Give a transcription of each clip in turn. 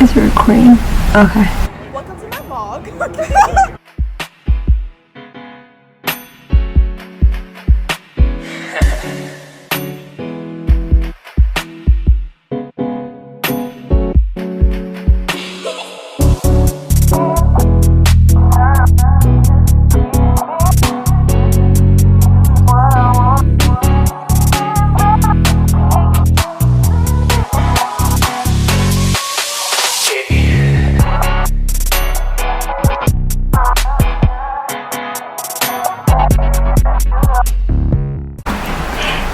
Is it recording? Okay. Welcome to my vlog.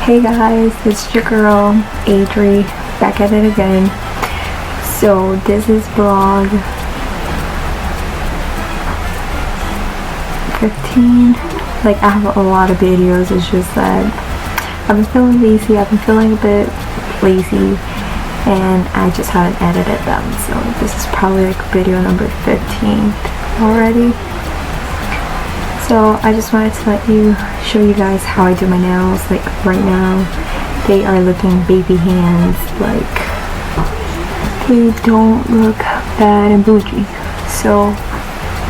Hey guys, it's your girl Adri back at it again. So this is vlog 15. Like, I have a lot of videos. It's just that I've been feeling lazy. I've been feeling a bit lazy and I just haven't edited them. So this is probably like video number 15 already. So I just wanted to show you guys how I do my nails. Like right now, they are looking baby hands. Like, they don't look bad and bougie. So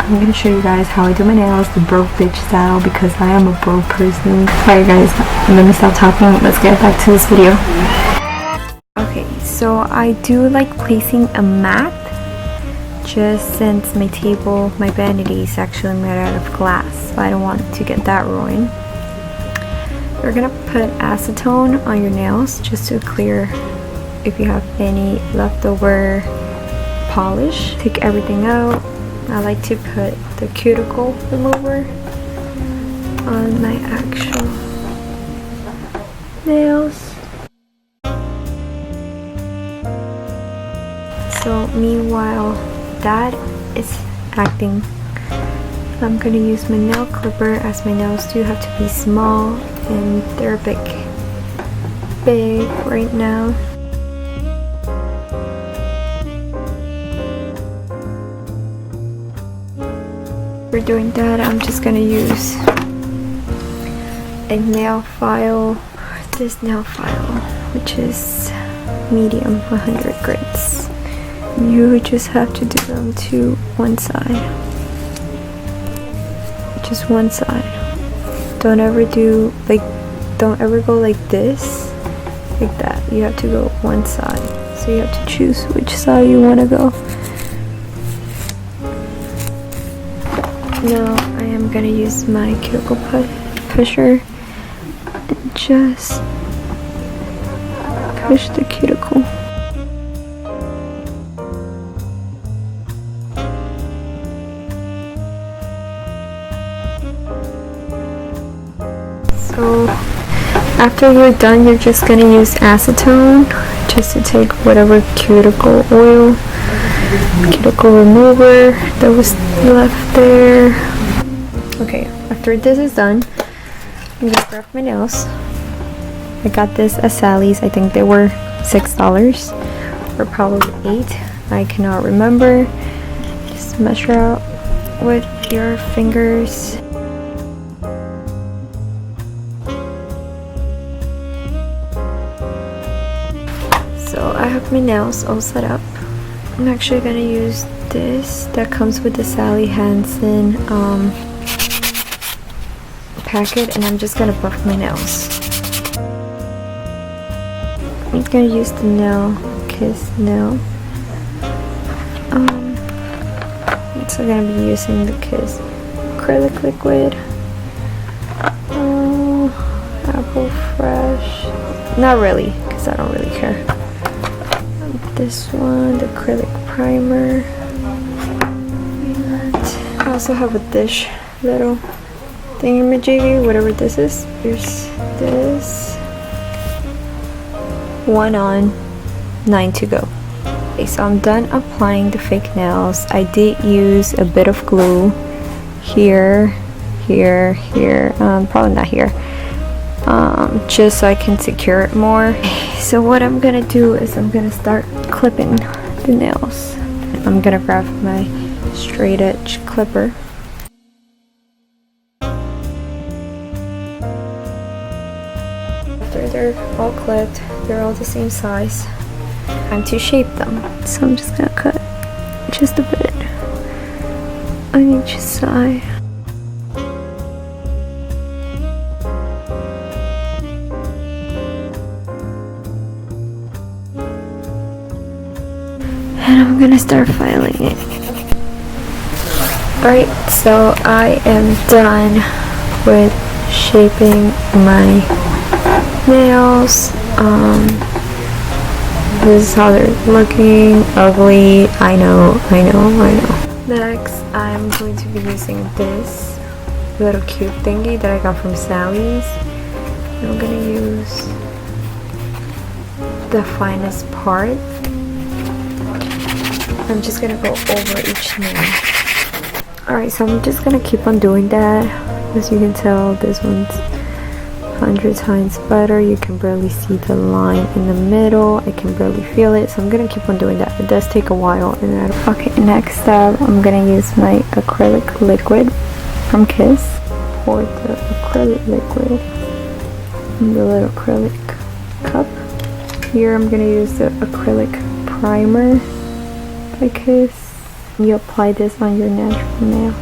I'm gonna show you guys how I do my nails, the broke bitch style, because I am a broke person. Alright guys, let me stop talking. Let's get back to this video. Okay, so I do like placing a mat, just since my table, my vanity is actually made out of glass, so I don't want to get that ruined. You're gonna put acetone on your nails just to clear if you have any leftover polish. Take everything out. I like to put the cuticle remover on my actual nails. So meanwhile that is acting, I'm gonna use my nail clipper, as my nails do have to be small and they're a bit big right now. For doing that, I'm just gonna use a nail file, this nail file, which is medium, 100 grits. You just have to do them to one side, just one side. Don't ever do don't ever go like this, like that. You have to go one side, so you have to choose which side you want to go. Now I am gonna use my cuticle pusher and just push the cuticle. So after you're done, you're just gonna use acetone just to take whatever cuticle oil, cuticle remover that was left there. Okay, after this is done, I'm gonna grab my nails. I got this at Sally's. I think they were $6 or probably $8. I cannot remember. Just measure out with your fingers. So I have my nails all set up. I'm actually gonna use this that comes with the Sally Hansen packet, and I'm just gonna buff my nails. I'm gonna use the nail kiss nail. So I'm gonna be using the Kiss acrylic liquid. Apple Fresh. Not really, because I don't really care. This one, the acrylic primer. And I also have a dish little thingamajiggy, whatever this is. Here's this. 1 on, 9 to go. Okay, so I'm done applying the fake nails. I did use a bit of glue here, probably not here, just so I can secure it more. So what I'm gonna do is I'm gonna start clipping the nails. I'm gonna grab my straight edge clipper. After they're all clipped, they're all the same size. Time to shape them. So I'm just gonna cut just a bit on each side. And I'm gonna start filing it. Alright, so I am done with shaping my nails. This is how they're looking. Ugly. I know. Next, I'm going to be using this little cute thingy that I got from Sally's. And I'm gonna use the finest part. I'm just gonna go over each nail. Alright, so I'm just gonna keep on doing that. As you can tell, this one's 100 times better. You can barely see the line in the middle. I can barely feel it, so I'm gonna keep on doing that. It does take a while. Okay, next up, I'm gonna use my acrylic liquid from Kiss. Pour the acrylic liquid in the little acrylic cup. Here I'm gonna use the acrylic primer by Kiss. You apply this on your natural nail.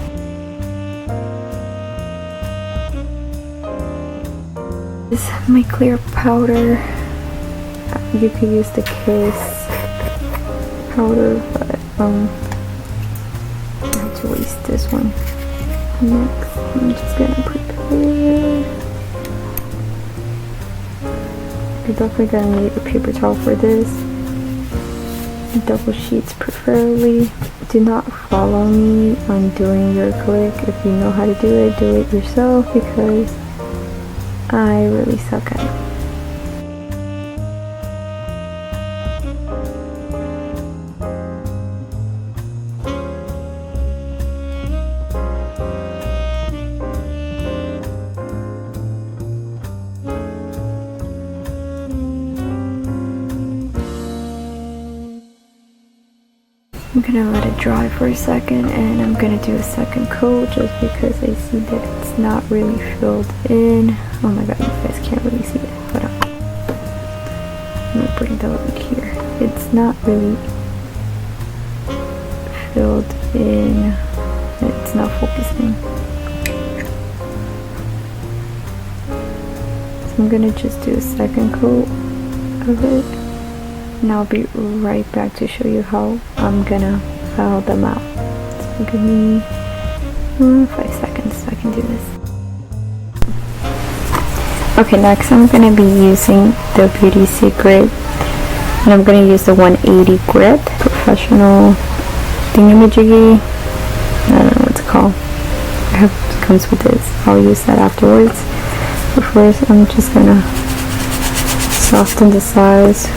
This is my clear powder. You could use the Kiss powder, but I have to waste this one. Next, I'm just gonna prepare. You're definitely gonna need a paper towel for this. Double sheets preferably. Do not follow me on doing your click. If you know how to do it yourself, because I really suck at it. I'm gonna let it dry for a second, and I'm gonna do a second coat just because I see that it's not really filled in. Oh my god, you guys can't really see it. Hold on. Let me bring the light here. It's not really filled in. It's not focusing. So I'm gonna just do a second coat of it. And I'll be right back to show you how I'm gonna file them out. So give me 5 seconds so I can do this. Okay, next I'm gonna be using the Beauty Secret, and I'm gonna use the 180 grit professional thingamajiggy. I don't know what it's called. It comes with this. I'll use that afterwards. But first, I'm just gonna soften the sides.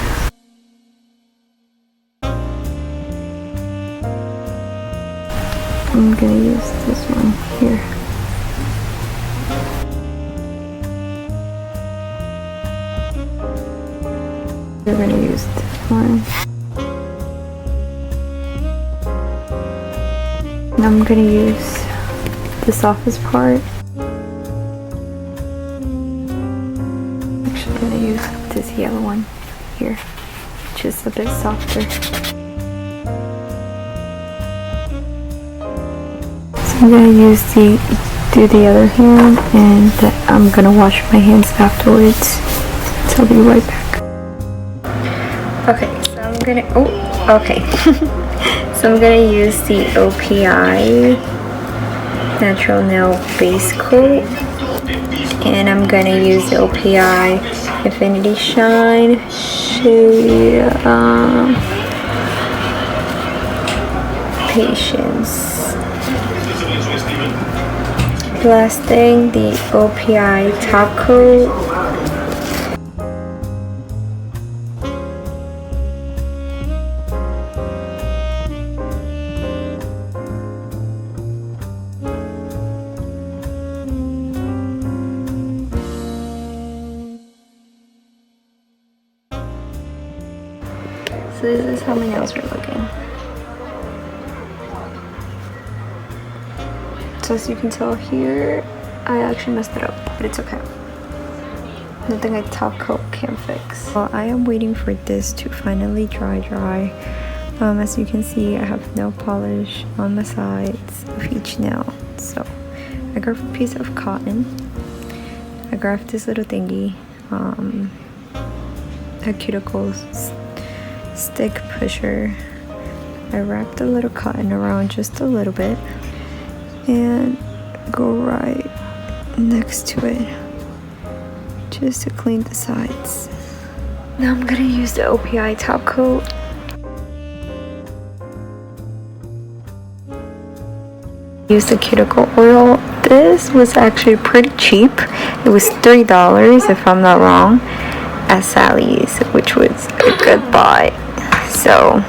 I'm gonna use this one here. We're gonna use this one. And I'm gonna use the softest part. Actually, I'm gonna use this yellow one here, which is a bit softer. I'm gonna do the other hand, and I'm gonna wash my hands afterwards. So I'll be right back. Okay, so I'm gonna, so I'm gonna use the OPI Natural Nail Base Coat, and I'm gonna use the OPI Infinity Shine shade Patience. Last thing, the OPI top coat. So this is how my nails are looking. So as you can tell here, I actually messed it up, but it's okay. Nothing a top coat can fix. Well, I am waiting for this to finally dry. As you can see, I have nail polish on the sides of each nail. So I grabbed a piece of cotton. I grabbed this little thingy, a cuticle stick pusher. I wrapped a little cotton around just a little bit and go right next to it just to clean the sides. Now I'm gonna use the OPI top coat. Use the cuticle oil. This was actually pretty cheap. It was $3 if I'm not wrong at Sally's, which was a good buy. So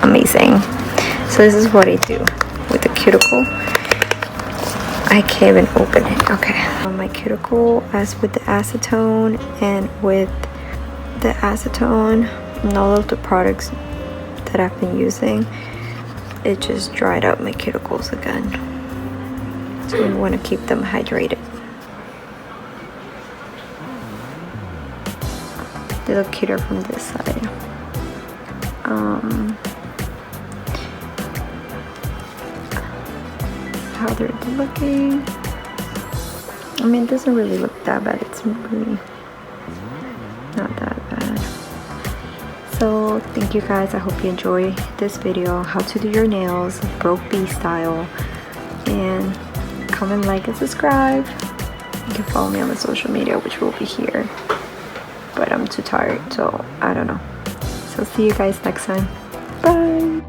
amazing. So this is what I do with the cuticle. I can't even open it. Okay. On my cuticle, as with the acetone and with the acetone and all of the products that I've been using, it just dried up my cuticles again. So we want to keep them hydrated. They look cuter from this side. How they're looking. I mean, it doesn't really look that bad. It's really not that bad. So thank you guys. I hope you enjoy this video, how to do your nails Broke B style. And comment, like, and subscribe. You can follow me on the social media, which will be here, but I'm too tired, so I don't know. So see you guys next time. Bye.